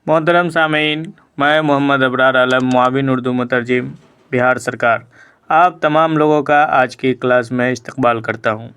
मोहतरम सामीन, मैं मोहम्मद अबरार आलम, मुआविन उर्दू मुतरजिम, बिहार सरकार। आप तमाम लोगों का आज की क्लास में इस्तकबाल करता हूँ।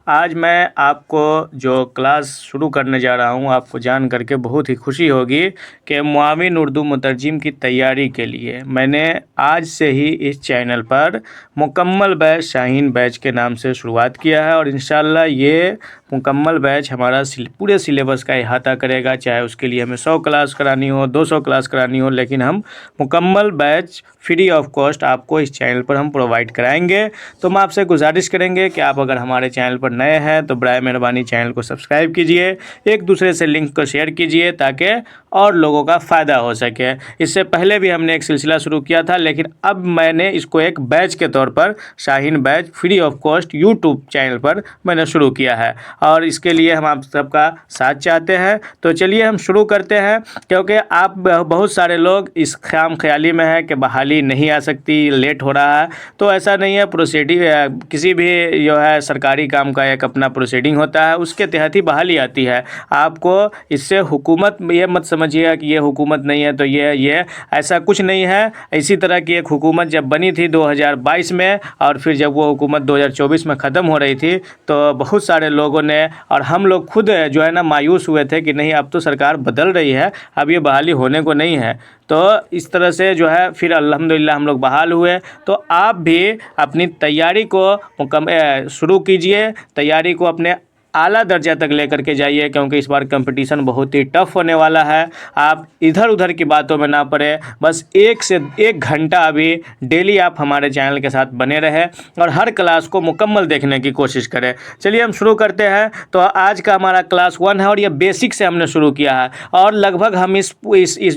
आज मैं आपको जो क्लास शुरू करने जा रहा हूँ, आपको जान करके बहुत ही खुशी होगी कि मुआविन उर्दू मुतरजिम की तैयारी के लिए मैंने आज से ही इस चैनल पर मुकम्मल बैच शाहीन बैच के नाम से शुरुआत किया है और इंशाल्लाह ये मुकम्मल बैच हमारा पूरे सिलेबस का अहाता करेगा। चाहे उसके लिए हमें 100 क्लास करानी हो, 200 क्लास करानी हो, लेकिन हम मुकम्मल बैच फ्री ऑफ कॉस्ट आपको इस चैनल पर हम प्रोवाइड कराएंगे। तो हम आपसे गुजारिश करेंगे कि आप अगर हमारे चैनल पर नए हैं तो बराए मेहरबानी चैनल को सब्सक्राइब कीजिए, एक दूसरे से लिंक को शेयर कीजिए ताकि और लोगों का फ़ायदा हो सके। इससे पहले भी हमने एक सिलसिला शुरू किया था, लेकिन अब मैंने इसको एक बैच के तौर पर Shaheen batch free of cost YouTube channel पर मैंने शुरू किया है और इसके लिए हम आप सबका साथ चाहते हैं। तो चलिए हम शुरू करते हैं, क्योंकि आप बहुत सारे लोग इस खाम ख्याली में है कि बहाली नहीं आ सकती, लेट हो रहा है। तो ऐसा नहीं है। प्रोसीडिंग किसी भी जो है सरकारी काम का एक अपना प्रोसीडिंग होता है, उसके तहत ही बहाली आती है। आपको इससे हुकूमत ये मत समझिएगा कि ये हुकूमत नहीं है तो ये ऐसा कुछ नहीं है। इसी तरह की एक हुकूमत जब बनी थी 2022 में और फिर जब वो हुकूमत 2024 में ख़त्म हो रही थी तो बहुत सारे लोगों ने और हम लोग खुद जो है ना मायूस हुए थे कि नहीं, अब तो सरकार बदल रही है, अब ये बहाली होने को नहीं है। तो इस तरह से जो है फिर अल्हम्दुलिल्लाह हम लोग बहाल हुए। तो आप भी अपनी तैयारी को शुरू कीजिए, तैयारी को अपने आला दर्जा तक लेकर के जाइए, क्योंकि इस बार कंपटीशन बहुत ही टफ़ होने वाला है। आप इधर उधर की बातों में ना पड़े, बस 1 से 1 घंटा अभी डेली आप हमारे चैनल के साथ बने रहें और हर क्लास को मुकम्मल देखने की कोशिश करें। चलिए हम शुरू करते हैं। तो आज का हमारा क्लास 1 है और ये बेसिक से हमने शुरू किया है और लगभग हम इस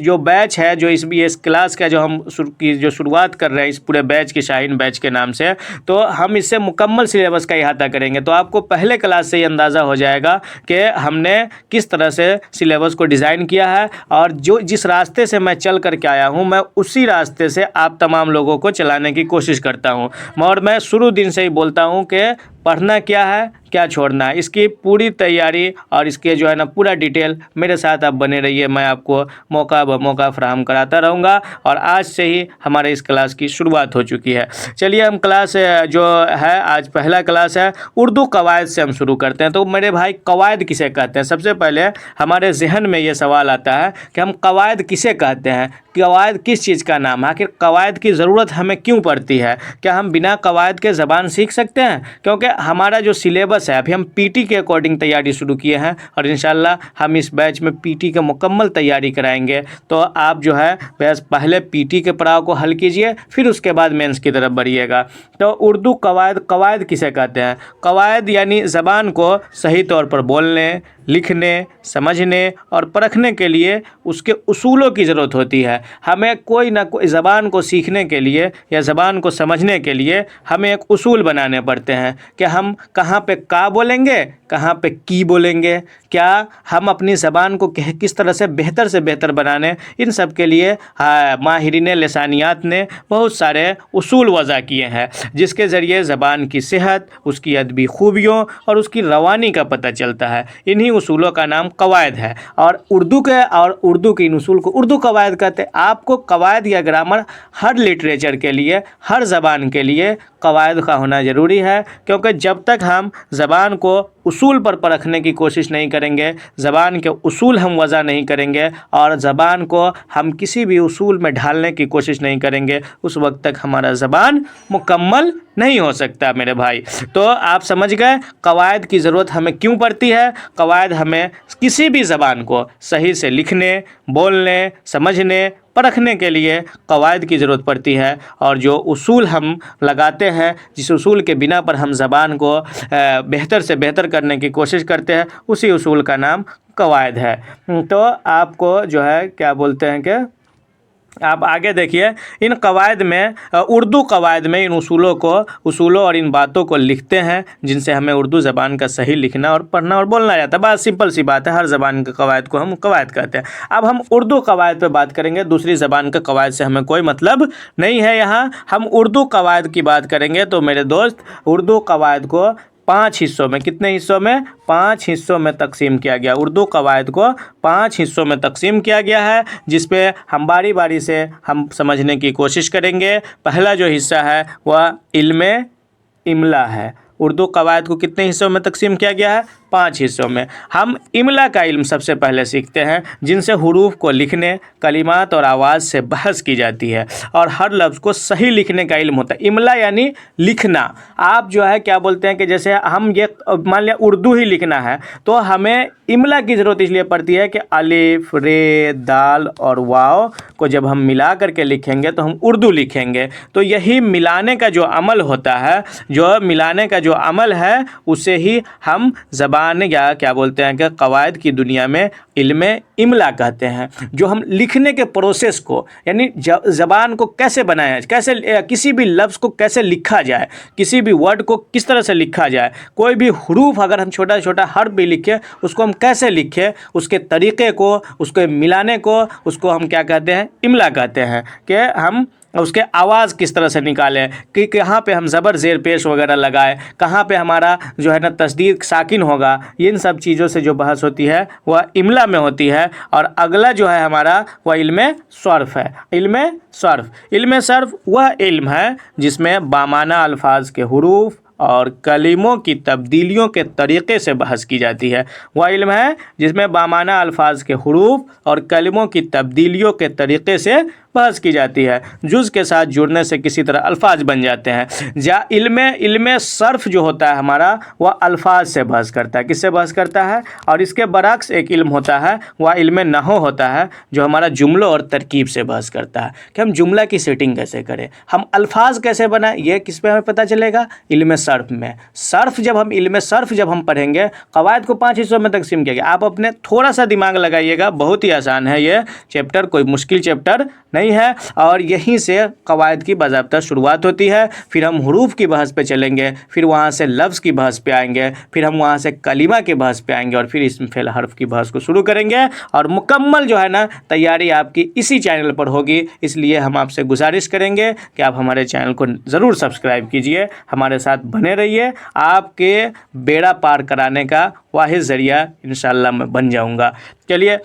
जो बैच है, जो इस क्लास का जो हम जो शुरुआत कर रहे हैं इस पूरे बैच की शाहीन बैच के नाम से, तो हम इससे मुकम्मल सिलेबस का अहाता करेंगे। तो आपको पहले क्लास से अंदाज़ा हो जाएगा कि हमने किस तरह से सिलेबस को डिज़ाइन किया है और जो जिस रास्ते से मैं चल करके आया हूं, मैं उसी रास्ते से आप तमाम लोगों को चलाने की कोशिश करता हूं। और मैं शुरू दिन से ही बोलता हूं कि पढ़ना क्या है, क्या छोड़ना है, इसकी पूरी तैयारी और इसके जो है ना पूरा डिटेल मेरे साथ आप बने रहिए। मैं आपको मौका ब मौका फराहम कराता रहूँगा और आज से ही हमारे इस क्लास की शुरुआत हो चुकी है। चलिए हम क्लास जो है आज पहला क्लास है उर्दू कवायद से हम शुरू करते हैं। तो मेरे भाई कवायद किसे कहते हैं? सबसे पहले हमारे जहन में ये सवाल आता है कि हम कवायद किसे कहते हैं, कवायद किस चीज़ का नाम है, आखिर कवायद की ज़रूरत हमें क्यों पड़ती है, क्या हम बिना कवायद के ज़बान सीख सकते हैं? क्योंकि हमारा जो सिलेबस है अभी हम पीटी के अकॉर्डिंग तैयारी शुरू किए हैं और इंशाल्लाह हम इस बैच में पीटी के मुकम्मल तैयारी कराएंगे। तो आप जो है बस पहले पीटी के पड़ाव को हल कीजिए, फिर उसके बाद मेंस की तरफ बढ़िएगा। तो उर्दू कवायद किसे कहते हैं? कवायद यानी ज़बान को सही तौर पर बोलने, लिखने, समझने और परखने के लिए उसके उसूलों की ज़रूरत होती है। हमें कोई ना कोई ज़बान को सीखने के लिए या ज़बान को समझने के लिए हमें एक उसूल बनाने पड़ते हैं कि हम कहाँ पे का बोलेंगे, कहाँ पे की बोलेंगे, क्या हम अपनी ज़बान को किस तरह से बेहतर बनाने, इन सब के लिए माहिरीन लिसानियात ने बहुत सारे उसूल वज़ा किए हैं, जिसके ज़रिए ज़बान की सेहत, उसकी अदबी खूबियों और उसकी रवानी का पता चलता है। इन्हीं उसूलों का नाम कवायद है और उर्दू के इन उसूल को उर्दू कवायद कहते हैं। आपको कवायद या ग्रामर हर लिटरेचर के लिए, हर ज़बान के लिए कवायद का होना ज़रूरी है, क्योंकि जब तक हम ज़बान को उसूल पर परखने की कोशिश नहीं करेंगे, ज़बान के उसूल हम वज़ा नहीं करेंगे और ज़बान को हम किसी भी उसूल में ढालने की कोशिश नहीं करेंगे, उस वक्त तक हमारा ज़बान मुकम्मल नहीं हो सकता मेरे भाई। तो आप समझ गए कवायद की ज़रूरत हमें क्यों पड़ती है। कवायद हमें किसी भी ज़बान को सही से लिखने, बोलने, समझने, परखने के लिए कवायद की ज़रूरत पड़ती है और जो उसूल हम लगाते हैं, जिस उसूल के बिना पर हम ज़बान को बेहतर से बेहतर करने की कोशिश करते हैं, उसी उसूल का नाम कवायद है। तो आपको जो है क्या बोलते हैं कि आप आगे देखिए, इन कवायद में उर्दू कवायद में इन उसूलों और इन बातों को लिखते हैं जिनसे हमें उर्दू ज़बान का सही लिखना और पढ़ना और बोलना जाता है। बात सिंपल सी बात है, हर ज़बान के कवायद को हम कवायद कहते हैं। अब हम उर्दू कवायद पे बात करेंगे, दूसरी ज़बान के कवायद से हमें कोई मतलब नहीं है। यहाँ हम उर्दू कवायद की बात करेंगे तो मेरे दोस्त उर्दू कवायद को 5 हिस्सों में, कितने हिस्सों में? 5 हिस्सों में तकसीम किया गया। उर्दू कवायद को 5 हिस्सों में तकसीम किया गया है, जिस पे हम बारी बारी से हम समझने की कोशिश करेंगे। पहला जो हिस्सा है वह इल्म इमला है। उर्दू कवायद को कितने हिस्सों में तकसीम किया गया है? 5 हिस्सों में। हम इमला का इल्म सबसे पहले सीखते हैं, जिनसे हुरूफ को लिखने, कलिमात और आवाज़ से बहस की जाती है और हर लफ्ज़ को सही लिखने का इल्म होता है। इमला यानी लिखना। आप जो है क्या बोलते हैं कि जैसे हम ये मान लिया उर्दू ही लिखना है, तो हमें इमला की ज़रूरत इसलिए पड़ती है कि अलिफ, रे, दाल और वाव को जब हम मिला करके लिखेंगे तो हम उर्दू लिखेंगे। तो यही मिलाने का जो अमल होता है, जो मिलाने का जो अमल है, उसे ही हम ज़बान या क्या बोलते हैं कि कवायद की दुनिया में इल्म इमला कहते हैं। जो हम लिखने के प्रोसेस को, यानी ज़बान को कैसे बनाया, कैसे किसी भी लफ्ज़ को कैसे लिखा जाए, किसी भी वर्ड को किस तरह से लिखा जाए, कोई भी हरूफ अगर हम छोटा छोटा हर्फ भी लिखें, उसको हम कैसे लिखें, उसके तरीक़े को, उसके मिलाने को, उसको हम क्या कहते हैं? इमला कहते हैं। कि हम उसके आवाज़ किस तरह से निकालें, कि कहाँ पे हम ज़बर ज़ेर पेश वगैरह लगाएं, कहाँ पे हमारा जो है ना तस्दीर साकिन होगा, इन सब चीज़ों से जो बहस होती है वह इमला में होती है। और अगला जो है हमारा वह इल्म सर्फ़ है। इल्म सर्फ़, इल्म सर्फ़ वह इल्म है जिसमें बामाना अल्फाज के हुरूफ और कलिमों की तब्दीलियों के तरीक़े से बहस की जाती है। वह इल्म है जिसमें बामाना अल्फाज के हुरूफ और कलिमों की तब्दीलियों के तरीक़े से बहस की जाती है। जुज़ के साथ जुड़ने से किसी तरह अल्फाज बन जाते हैं। इल्म सर्फ़ जो होता है हमारा, वह अल्फाज से बहस करता है। किससे बहस करता है? और इसके बरक्स एक इल्म होता है, वह इल्म नहव होता है, जो हमारा जुमलों और तरकीब से बहस करता है कि हम जुमला की सेटिंग कैसे करें, हम अल्फाज कैसे बनाएं। ये किस पे हमें पता चलेगा? इल्म सर्फ़ में। सर्फ़ जब हम इल्म सर्फ़ जब हम पढ़ेंगे, कवायद को 5 हिस्सों में तकसीम किया गया। आप अपने थोड़ा सा दिमाग लगाइएगा, बहुत ही आसान है ये चैप्टर, कोई मुश्किल चैप्टर नहीं है। और यहीं से कवायद की बाज़ाब्ता शुरुआत होती है। फिर हम हुरूफ की बहस पे चलेंगे, फिर वहाँ से लफ्ज़ की बहस पे आएंगे, फिर हम वहाँ से कलिमा के बहस पे आएंगे, और फिर इसम फ़ेल हर्फ की बहस को शुरू करेंगे। और मुकम्मल जो है ना तैयारी आपकी इसी चैनल पर होगी। इसलिए हम आपसे गुजारिश करेंगे कि आप हमारे चैनल को ज़रूर सब्सक्राइब कीजिए, हमारे साथ बने रहिए। आपके बेड़ा पार कराने का वाहिद ज़रिया इंशाअल्लाह मैं बन जाऊँगा। चलिए,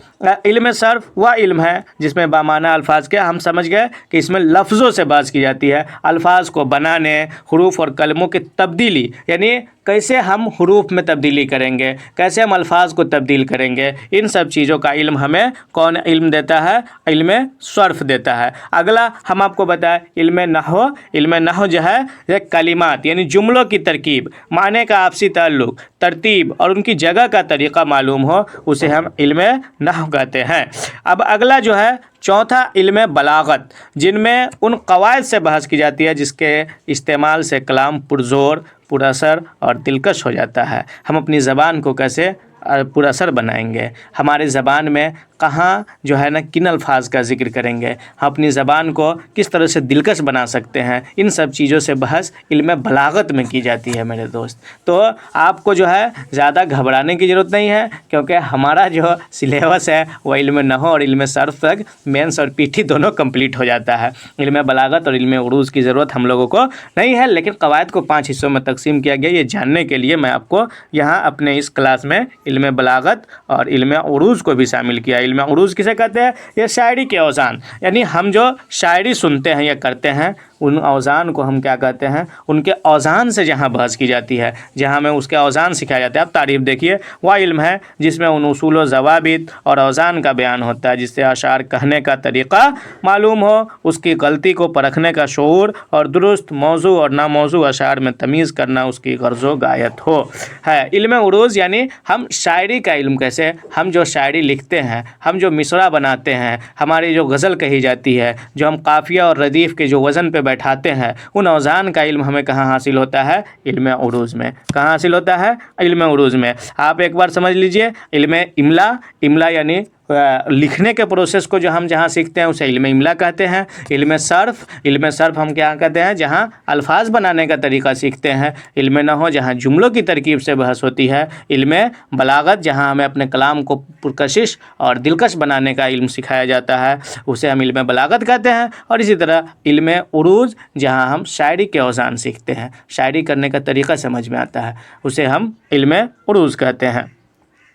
इल्म सर्फ़ वह इल्म है जिसमें बामाना अल्फाज के, हम समझ गए कि इसमें लफ्ज़ों से बात की जाती है। अल्फाज को बनाने, हुरूफ और कलमों की तब्दीली, यानी कैसे हम हुरूफ में तब्दीली करेंगे, कैसे हम अल्फाज को तब्दील करेंगे, इन सब चीज़ों का इल्म हमें कौन इल्म देता है? इल्म सर्फ़ देता है। अगला हम आपको बताएं इल्म नहव। इल्म नहव जो है ये कलिमात यानी जुमलों की तरकीब, माने का आपसी ताल्लुक़, तरतीब और उनकी जगह का तरीक़ा मालूम हो, उसे हम इल्म नहव कहते हैं। अब अगला जो है चौथा इल्म बलागत, जिनमें उन कवायद से बहस की जाती है जिसके इस्तेमाल से कलाम पुरज़ोर, पुरअसर और दिलकश हो जाता है। हम अपनी ज़बान को कैसे पुरअसर बनाएंगे, हमारी ज़बान में कहाँ जो है ना किन अल्फाज का ज़िक्र करेंगे, हम अपनी ज़बान को किस तरह से दिलकश बना सकते हैं, इन सब चीज़ों से बहस इल्म बलागत में की जाती है मेरे दोस्त। तो आपको जो है ज़्यादा घबराने की ज़रूरत नहीं है, क्योंकि हमारा जो सिलेबस है वह इल्म नहव और इल्म सर्फ़ तक मेंस और पीटी दोनों कंप्लीट हो जाता है। इल्म बलागत और इल्म उरूज़ की ज़रूरत हम लोगों को नहीं है, लेकिन कवायद को 5 हिस्सों में तकसीम किया गया, ये जानने के लिए मैं आपको यहाँ अपने इस क्लास में इल्म बलागत और इल्म उरूज़ को भी शामिल किया। इल्म उरूज़ किसे कहते हैं? ये शायरी के औज़ान, यानी हम जो शायरी सुनते हैं या करते हैं, उन औज़ान को हम क्या कहते हैं? उनके औज़ान से जहाँ बहस की जाती है, जहाँ हमें उसके औज़ान सिखाया जाता है। आप तारीफ़ देखिए, वह इल्म है जिसमें उन उसूल व ज़वाबित और औज़ान का बयान होता है, जिससे अशार कहने का तरीक़ा मालूम हो, उसकी गलती को परखने का शऊर और दुरुस्त मौजू और नामौजू अशार में तमीज़ करना उसकी गर्ज़ व गायत हो है। इल्म उरूज़ यानी हम शायरी का इल्म, कैसे हम जो शायरी लिखते हैं, हम जो मिसरा बनाते हैं, हमारी जो गज़ल कही जाती है, जो हम काफ़िया और रदीफ़ के जो वज़न पे बैठाते हैं, उन औज़ान का इल्म हमें कहाँ हासिल होता है? इल्म उरूज़ में। कहाँ हासिल होता है? इल्म उरूज़ में। आप एक बार समझ लीजिए, इल्म इमला, इमला यानी लिखने के प्रोसेस को जो हम जहाँ सीखते हैं उसे इल्म इमला कहते हैं। इल्म सर्फ हम क्या कहते हैं, जहाँ अल्फाज बनाने का तरीका सीखते हैं। इल्म नहव जहाँ जुमलों की तरकीब से बहस होती है। इल्म बलागत जहाँ हमें अपने कलाम को पुरकशिश और दिलकश बनाने का इल्म सिखाया जाता है, उसे हम इल्म बलागत कहते हैं। और इसी तरह इल्म उरूज जहाँ हम शायरी के औज़ान सीखते हैं, शायरी करने का तरीका समझ में आता है, उसे हम इल्म उरूज कहते हैं।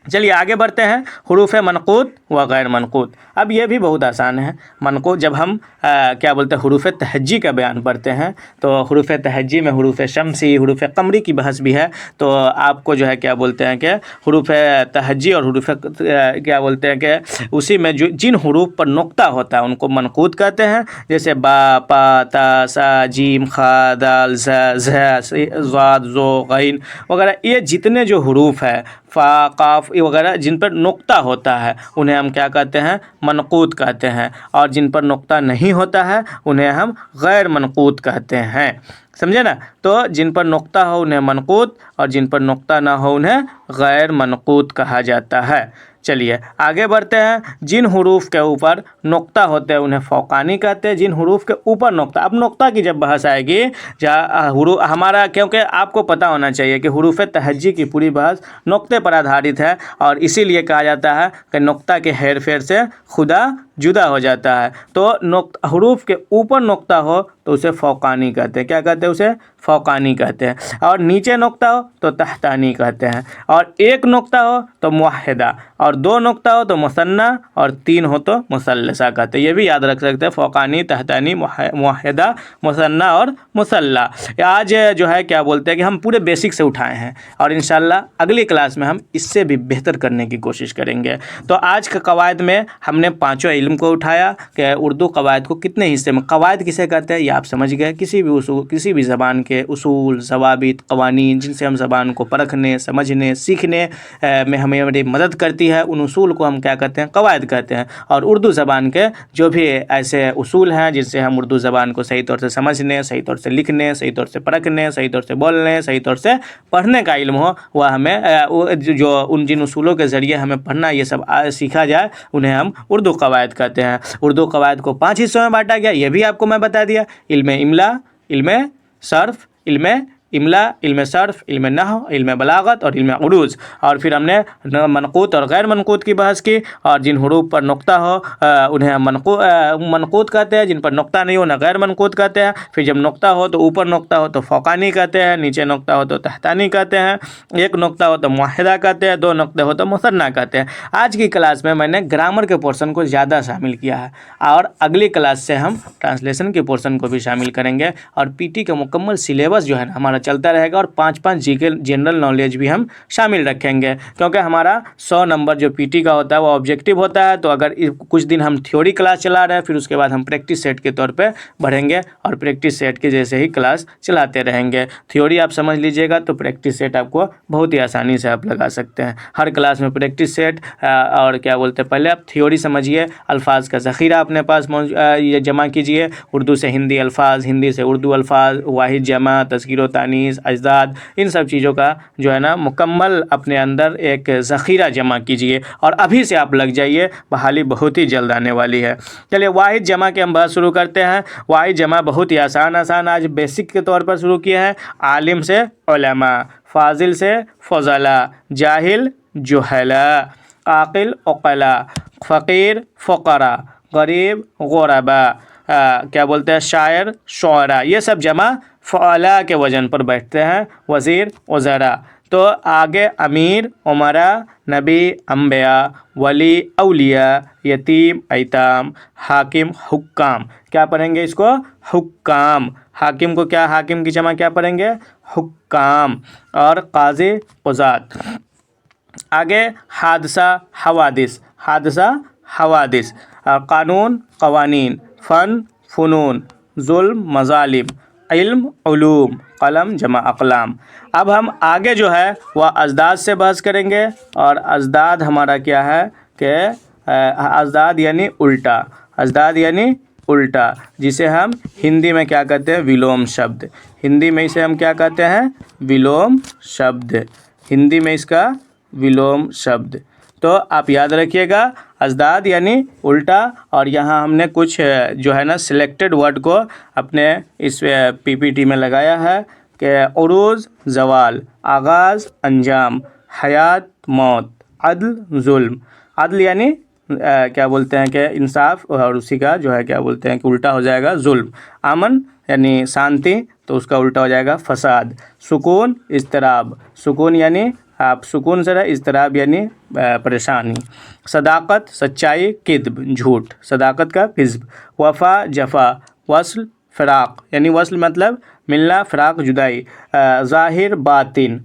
चलिए आगे बढ़ते हैं। हुरूफ़ मनक़ूत व गैर मनक़ूत। अब ये भी बहुत आसान है। मनक़ूत जब हम क्या बोलते हैं हुरूफ़ तहज्जी का बयान पढ़ते हैं, तो हुरूफ़ तहज्जी में हुरूफ़ शम्सी, हुरूफ़ क़मरी की बहस भी है। तो आपको जो है क्या बोलते हैं कि हुरूफ़ तहज्जी और हुरूफ़ क्या बोलते हैं कि उसी में जो जिन हुरूफ़ पर नुक्ता होता है उनको मनक़ूत कहते हैं। जैसे बा, पा, ता, सा, जीम, खा, दाल, ज़, ज़ाद, ज़ो, गैन वगैरह, ये जितने जो हुरूफ़ है, फ़ा, काफ वगैरह, जिन पर नुक्ता होता है उन्हें हम क्या कहते हैं, मनक़ूत कहते हैं। और जिन पर नुक्ता नहीं होता है उन्हें हम गैर मनक़ूत कहते हैं। समझे ना? तो जिन पर नुक्ता हो उन्हें मनक़ूत और जिन पर नुक्ता ना हो उन्हें गैर मनक़ूत कहा जाता है। चलिए आगे बढ़ते हैं। जिन हुरूफ़ के ऊपर नुक्ता होते हैं उन्हें फ़ौक़ानी कहते हैं। जिन हुरूफ़ के ऊपर नुक्ता, अब नुक्ता की जब बहस आएगी, जहाँ हमारा, क्योंकि आपको पता होना चाहिए कि हुरूफ़ तहज्जी की पूरी बहस नुक्ते पर आधारित है और इसीलिए कहा जाता है कि नुक्ता के हेर फेर से खुदा जुदा हो जाता है। तो हुरूफ़ के ऊपर नुक्ता हो तो उसे फ़ौक़ानी कहते हैं। क्या कहते हैं? उसे फ़ौक़ानी कहते हैं। और नीचे नुक्ता हो तो तहतानी कहते हैं। और एक नुक्ता हो तो मुवह्हिदा, और दो नुक्ता हो तो मुसन्ना, और तीन हो तो मुसल्लसा कहते हैं। ये भी याद रख सकते हैं, फ़ौक़ानी, तहतानी, मुवह्हिदा, मुसन्ना और मुसल्ला। आज जो है क्या बोलते हैं कि हम पूरे बेसिक से उठाए हैं और इंशाअल्लाह अगली क्लास में हम इससे भी बेहतर करने की कोशिश करेंगे। तो आज के कवायद में हमने पाँचों इल्म को उठाया कि उर्दू कवायद को कितने हिस्से में, कवायद किसे कहते हैं ये आप समझ गए। किसी भी ज़बान के उसूल, ज़वाबित, क़वानीन जिनसे हम ज़बान को परखने, समझने, सीखने में हमें बड़ी मदद करती है, उन उसूल को हम क्या कहते हैं, कवायद कहते हैं। और उर्दू ज़बान के जो भी ऐसे उसूल हैं जिनसे हम उर्दू ज़बान को सही तौर से समझने, सही तौर से लिखने, सही तौर से परखने, सही तौर से बोलने, सही तौर से पढ़ने का इल्म हो, वह हमें जो उन जिन उसूलों के ज़रिए हमें पढ़ना ये सब सीखा जाए उन्हें हम उर्दू कवायद कहते हैं। उर्दू कवायद को 5 हिस्सों में बांटा गया, ये भी आपको मैं बता दिया। इल्म इमला, इल्म सर्फ, इल्म इमला, इल्म सर्फ, इल्म नहव, इल्म बलागत और इल्म उरूज। और फिर हमने मनक़ूत और गैर मनक़ूत की बहस की। और जिन हुरूफ़ पर नुक्ता हो उन्हें हम मनक़ूत कहते हैं, जिन पर नुक्ता नहीं हो ना गैर मनक़ूत कहते हैं। फिर जब नुक्ता हो तो ऊपर नुक्ता हो तो फ़ौक़ानी कहते हैं, नीचे नुक्ता हो तो तहतानी कहते हैं, एक नुक्ता हो तो मुवह्हिदा कहते हैं, दो नुक्ते हो तो मुसन्ना कहते हैं। आज की क्लास में मैंने ग्रामर के पोर्शन को ज़्यादा शामिल किया है और अगली क्लास से हम ट्रांसलेशन के पोर्शन को भी शामिल करेंगे। और पीटी का मुकम्मल सिलेबस जो है ना हमारा चलता रहेगा और 5-5 जीके जनरल नॉलेज भी हम शामिल रखेंगे, क्योंकि हमारा 100 नंबर जो पीटी का होता है वो ऑब्जेक्टिव होता है। तो अगर कुछ दिन हम थ्योरी क्लास चला रहे हैं, फिर उसके बाद हम प्रैक्टिस सेट के तौर पे बढ़ेंगे और प्रैक्टिस सेट के जैसे ही क्लास चलाते रहेंगे। थ्योरी आप समझ लीजिएगा तो प्रैक्टिस सेट आपको बहुत ही आसानी से आप लगा सकते हैं। हर क्लास में प्रैक्टिस सेट और क्या बोलते हैं, पहले आप थ्योरी समझिए, अल्फाज का ज़ख़ीरा अपने पास ये जमा कीजिए, उर्दू से हिंदी अल्फाज, हिंदी से उर्दू अल्फाज, वाहिद जमा, तज़कीर व तानीस, अजदाद, इन सब चीज़ों का जो है ना मुकम्मल अपने अंदर एक ज़ख़ीरा जमा कीजिए और अभी से आप लग जाइए, बहाली बहुत ही जल्द आने वाली है। चलिए वाहिद जमा के हम बात शुरू करते हैं। वाहिद जमा बहुत ही आसान आज बेसिक के तौर पर शुरू किया है। आलिम से उलमा, फाजिल से फज़ला, जाहिल जुहला, आकिल उक़ला, फ़कीर फ़ुक़रा, गरीब गुरबा, क्या बोलते हैं, शायर शुअरा, ये सब जमा फ़अला के वज़न पर बैठते हैं। वज़ीर वज़रा। तो आगे अमीर उमरा, नबी अम्बिया, वली औलिया, यतीम ऐताम, हाकिम हुक्काम। क्या पढ़ेंगे इसको? हुक्काम। हाकिम को क्या, हाकिम की जमा क्या पढ़ेंगे? हुक्काम। और काज़ी क़ुज़ात। आगे हादसा हवादिस, हादसा हवादिस, कानून क़वानीन, फ़न फ़ुनून, ज़ुल्म मज़ालिम, इल्म उलूम, कलम जमा अक़लाम। अब हम आगे जो है वह अजदाद से बहस करेंगे। और अजदाद हमारा क्या है कि अजदाद यानी उल्टा, अजदाद यानी उल्टा, जिसे हम हिंदी में क्या कहते हैं? विलोम शब्द। हिंदी में इसे हम क्या कहते हैं? विलोम शब्द। हिंदी में इसका विलोम शब्द। तो आप याद रखिएगा अजदाद यानी उल्टा, और यहाँ हमने कुछ जो है ना सिलेक्टेड वर्ड को अपने इस पीपीटी में लगाया है कि उरूज ज़वाल, आगाज़ अंजाम, हयात मौत, अदल जुल्म। अदल यानी क्या बोलते हैं कि इंसाफ, और उसी का जो है क्या बोलते हैं कि उल्टा हो जाएगा जुल्म। अमन यानी शांति, तो उसका उल्टा हो जाएगा फसाद। सुकून इज़्तिराब, सुकून यानी आप सुकून से रहे, इज़्तिराब यानी परेशानी। सदाकत सच्चाई, किद्ब झूठ, सदाकत का किज़्ब। वफ़ा जफ़ा, वस्ल फ़िराक़ यानी वस्ल मतलब मिलना, फ़िराक़ जुदाई। ज़ाहिर बातिन,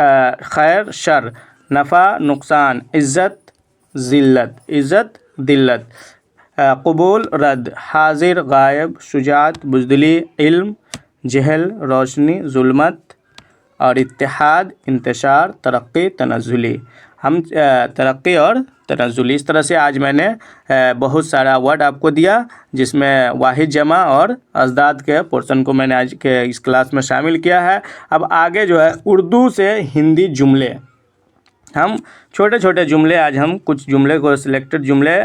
खैर शर, नफ़ा नुकसान, इज़्ज़त ज़िल्लत, इज़्ज़त दिल्लत। कबूल रद्द, हाजिर गायब, शुजात बुज़दिली, इल्म जहल, रोशनी जुल्मत, और इत्तेहाद इंतशार, तरक्की तनज़्ज़ुली। हम तरक्की और तनज़्ज़ुली, इस तरह से आज मैंने बहुत सारा वर्ड आपको दिया, जिसमें वाहिद जमा और अजदाद के पोर्शन को मैंने आज के इस क्लास में शामिल किया है। अब आगे जो है उर्दू से हिंदी जुमले, हम छोटे छोटे जुमले, आज हम कुछ जुमले को सिलेक्टेड जुमले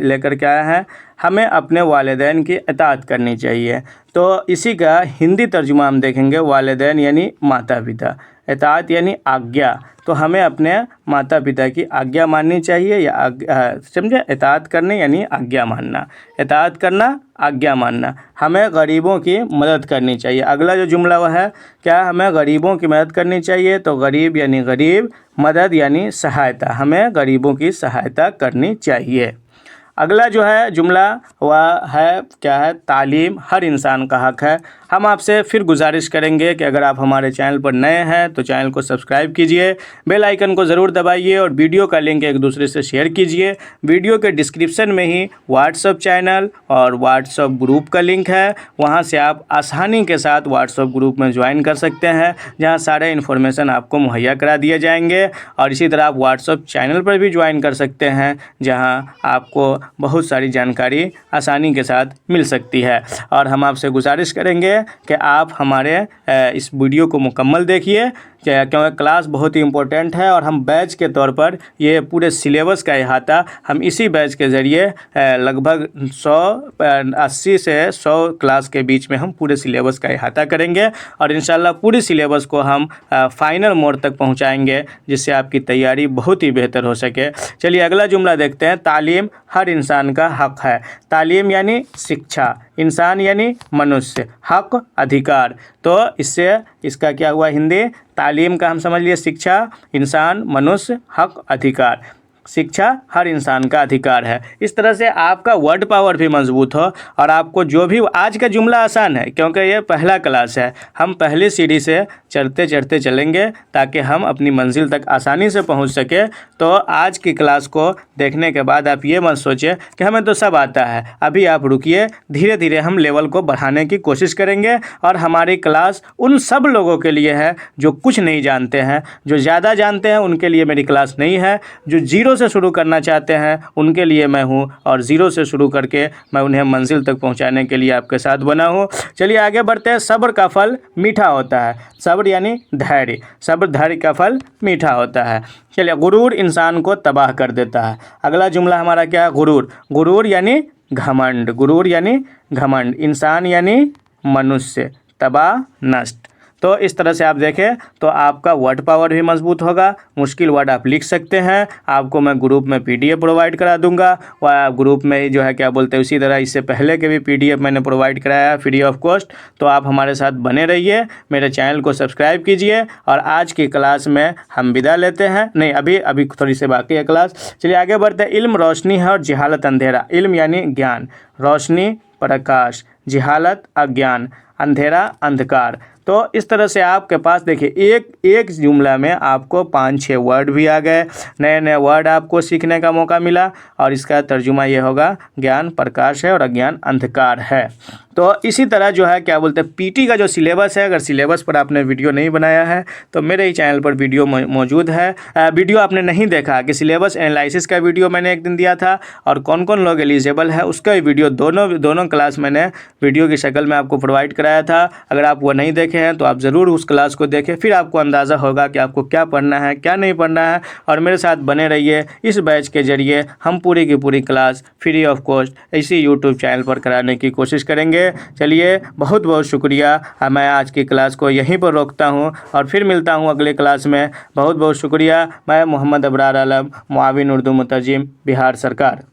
लेकर के आए हैं। हमें अपने वालिदैन की इताअत करनी चाहिए, तो इसी का हिंदी तर्जुमा हम देखेंगे। वालिदैन यानी माता पिता, इताअत यानी आज्ञा, तो हमें अपने माता पिता की आज्ञा माननी चाहिए, या समझे, इताअत करने यानी आज्ञा मानना, इताअत करना आज्ञा मानना। हमें गरीबों की मदद करनी चाहिए। अगला जो जुमला वह है क्या, हमें गरीबों की मदद करनी चाहिए, तो गरीब यानी गरीब, मदद यानी सहायता, हमें गरीबों की सहायता करनी चाहिए। अगला जो है जुमला वह है क्या है, तालीम हर इंसान का हक है। हम आपसे फिर गुजारिश करेंगे कि अगर आप हमारे चैनल पर नए हैं तो चैनल को सब्सक्राइब कीजिए, बेल आइकन को ज़रूर दबाइए, और वीडियो का लिंक एक दूसरे से शेयर कीजिए। वीडियो के डिस्क्रिप्शन में ही व्हाट्सएप चैनल और व्हाट्सएप ग्रुप का लिंक है, वहां से आप आसानी के साथ व्हाट्सएप ग्रुप में ज्वाइन कर सकते हैं, जहां सारे इन्फॉर्मेशन आपको मुहैया करा दिए जाएंगे। और इसी तरह आप व्हाट्सएप चैनल पर भी ज्वाइन कर सकते हैं, जहां आपको बहुत सारी जानकारी आसानी के साथ मिल सकती है। और हम आपसे गुजारिश करेंगे कि आप हमारे इस वीडियो को मुकम्मल देखिए, क्योंकि क्लास बहुत ही इम्पोर्टेंट है, और हम बैच के तौर पर ये पूरे सिलेबस का अहाता हम इसी बैच के ज़रिए लगभग 80 से 100 क्लास के बीच में हम पूरे सिलेबस का अहाता करेंगे, और इंशाल्लाह पूरी सिलेबस को हम फाइनल मोड तक पहुंचाएंगे, जिससे आपकी तैयारी बहुत ही बेहतर हो सके। चलिए अगला जुमला देखते हैं। तालीम हर इंसान का हक है। तालीम यानी शिक्षा, इंसान यानी मनुष्य, हक अधिकार, तो इससे इसका क्या हुआ हिंदी, तालीम का हम समझ लिए शिक्षा, इंसान मनुष्य, हक अधिकार। शिक्षा हर इंसान का अधिकार है। इस तरह से आपका वर्ड पावर भी मजबूत हो, और आपको जो भी, आज का जुमला आसान है क्योंकि ये पहला क्लास है, हम पहली सीढ़ी से चढ़ते चढ़ते चलेंगे ताकि हम अपनी मंजिल तक आसानी से पहुंच सके। तो आज की क्लास को देखने के बाद आप ये मत सोचिए कि हमें तो सब आता है, अभी आप रुकिए, धीरे धीरे हम लेवल को बढ़ाने की कोशिश करेंगे। और हमारी क्लास उन सब लोगों के लिए है जो कुछ नहीं जानते हैं, जो ज़्यादा जानते हैं उनके लिए मेरी क्लास नहीं है। जो जीरो से शुरू करना चाहते हैं उनके लिए मैं हूं, और ज़ीरो से शुरू करके मैं उन्हें मंजिल तक पहुंचाने के लिए आपके साथ बना हूं। चलिए आगे बढ़ते हैं। सब्र का फल मीठा होता है। सब्र यानी धैर्य, सब्र धैर्य का फल मीठा होता है। चलिए, गुरूर इंसान को तबाह कर देता है। अगला जुमला हमारा क्या है, गुरूर। गुरूर यानी घमंड, गुरूर यानी घमंड, इंसान यानी मनुष्य, तबाह नष्ट। तो इस तरह से आप देखें तो आपका वर्ड पावर भी मजबूत होगा। मुश्किल वर्ड आप लिख सकते हैं, आपको मैं ग्रुप में पीडीएफ प्रोवाइड करा दूंगा, वह ग्रुप में जो है क्या बोलते हैं, उसी तरह इससे पहले के भी पीडीएफ मैंने प्रोवाइड कराया फ्री ऑफ कॉस्ट। तो आप हमारे साथ बने रहिए, मेरे चैनल को सब्सक्राइब कीजिए। और आज की क्लास में हम विदा लेते हैं, नहीं अभी थोड़ी सी बाकी है क्लास। चलिए आगे बढ़ते हैं। इल्म रोशनी है और जहालत अंधेरा। इल्म यानी ज्ञान, रोशनी प्रकाश, जहालत अज्ञान, अंधेरा अंधकार। तो इस तरह से आपके पास देखिए एक जुमला में आपको 5-6 वर्ड भी आ गए, नए नए वर्ड आपको सीखने का मौका मिला। और इसका तर्जुमा ये होगा, ज्ञान प्रकाश है और अज्ञान अंधकार है। तो इसी तरह जो है क्या बोलते हैं पीटी का जो सिलेबस है, अगर सिलेबस पर आपने वीडियो नहीं बनाया है तो मेरे ही चैनल पर वीडियो मौजूद है। वीडियो आपने नहीं देखा कि सिलेबस एनालिसिस का वीडियो मैंने एक दिन दिया था और कौन कौन लोग एलिजिबल है उसका वीडियो दोनों क्लास मैंने वीडियो की शक्ल में आपको प्रोवाइड कराया था। अगर आप वो नहीं देखे हैं तो आप ज़रूर उस क्लास को देखें, फिर आपको अंदाज़ा होगा कि आपको क्या पढ़ना है क्या नहीं पढ़ना है। और मेरे साथ बने रहिए। इस बैच के जरिए हम पूरी की पूरी क्लास फ्री ऑफ कॉस्ट इसी यूट्यूब चैनल पर कराने की कोशिश करेंगे। चलिए बहुत बहुत शुक्रिया। मैं आज की क्लास को यहीं पर रोकता हूं और फिर मिलता हूं अगले क्लास में। बहुत बहुत शुक्रिया। मैं मोहम्मद अबरार आलम, मुआविन उर्दू मुतरजिम, बिहार सरकार।